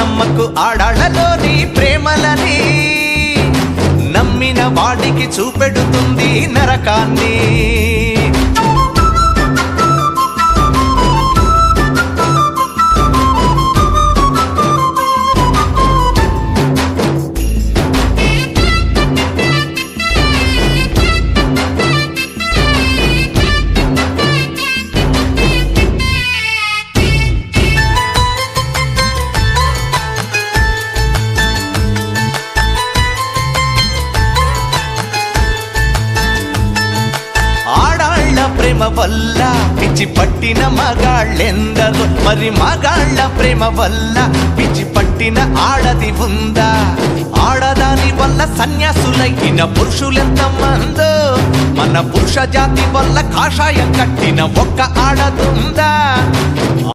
నమ్మకు ఆడాళ్ళలోని ప్రేమలని, నమ్మిన వాడికి చూపెడుతుంది నరకాన్ని. ప్రేమ వల్ల పిచ్చి పట్టిన మగాళ్ళెందరో, మరి మగాళ్ళ ప్రేమ వల్ల పిచ్చి పట్టిన ఆడది ఉందా? ఆడదాని వల్ల సన్యాసులైన పురుషులెంత మందో, మన పురుష జాతి వల్ల కాషాయం కట్టిన ఒక్క ఆడదుందా?